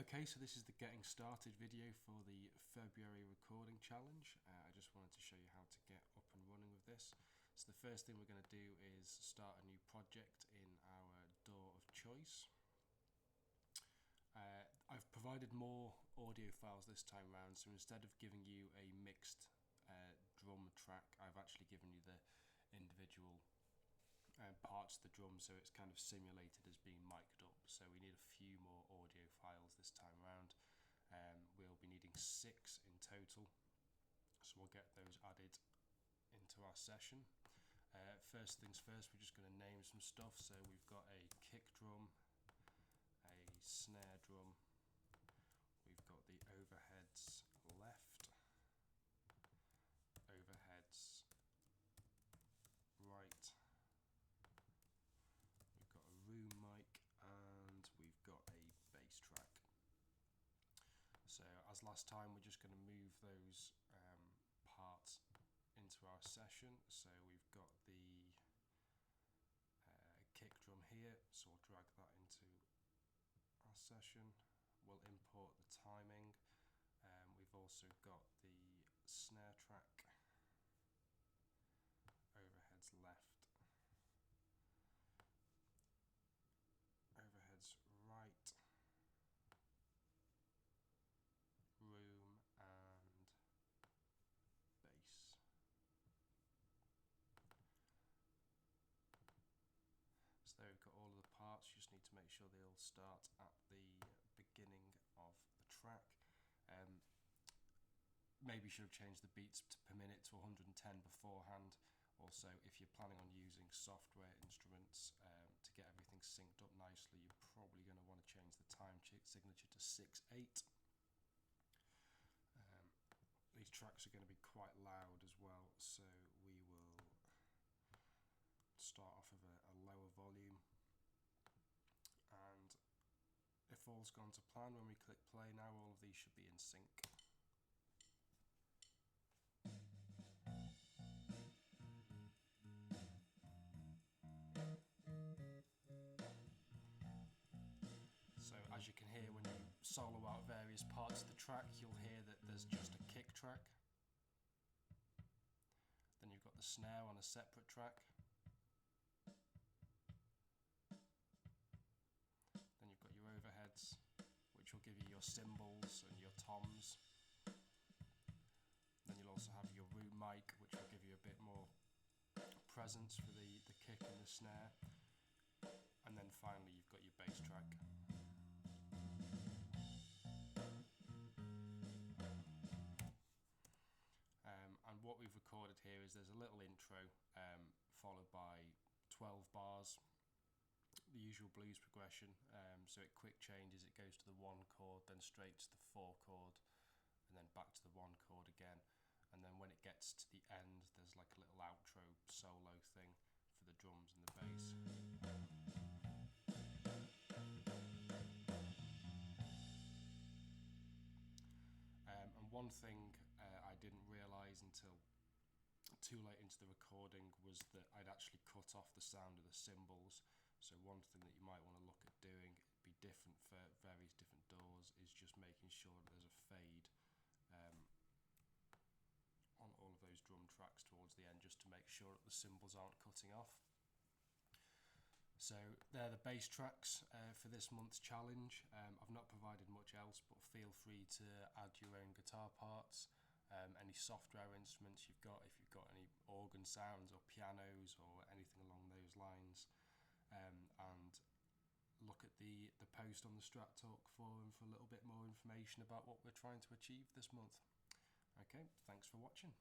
Okay, so this is the getting started video for the February recording challenge. I just wanted to show you how to get up and running with this. So the first thing we're going to do is start a new project in our DAW of choice. I've provided more audio files this time around, so instead of giving you a mixed drum track, I've actually given you the individual parts of the drum, so it's kind of simulated as being mic'd up. So we need a few more audio files this time around. We'll be needing 6 in total, so we'll get those added into our session. First things first, we're just going to name some stuff. So we've got a kick drum, a snare drum, we've got the overheads left, overheads right, we've got a room mic, and we've got a bass track. So as last time, we're just going to move those parts into our session. So we've got the kick drum here, so we'll drag that into our session. We'll import the timing. We've also got the snare track, overheads left, overheads right, room, and bass. So there we've got all of the parts. You just need to make sure they all start at the beginning of the track. Maybe you should have changed the beats per minute to 110 beforehand. Also, if you're planning on using software instruments to get everything synced up nicely, you're probably going to want to change the time signature to 6/8. These tracks are going to be quite loud as well, so we will start off with a lower volume. And if all's gone to plan, when we click play now, all of these should be in sync. So as you can hear, when you solo out various parts of the track, you'll hear that there's just a kick track. Then you've got the snare on a separate track. Then you've got your overheads, which will give you your cymbals and your toms. Then you'll also have your room mic, which will give you a bit more presence for the kick and the snare. And then finally you've got your bass track. And what we've recorded here is there's a little intro followed by 12 bars, the usual blues progression. So it quick changes, it goes to the 1 chord, then straight to the 4 chord, and then back to the 1 chord again. And then when it gets to the end, there's like a little outro solo thing for the drums and the bass. And one thing I didn't realise until too late into the recording was that I'd actually cut off the sound of the cymbals. So one thing that you might want to look at doing, it'd be different for various different DAWs, is just making sure that there's a fade on all of those drum tracks towards the end, just to make sure that the cymbals aren't cutting off. So they're the bass tracks for this month's challenge. I've not provided much else, but feel free to add your own guitar parts, any software instruments you've got, if you've got any organ sounds or pianos or anything along those lines, and look at the post on the Strat-Talk forum for a little bit more information about what we're trying to achieve this month. Okay, thanks for watching.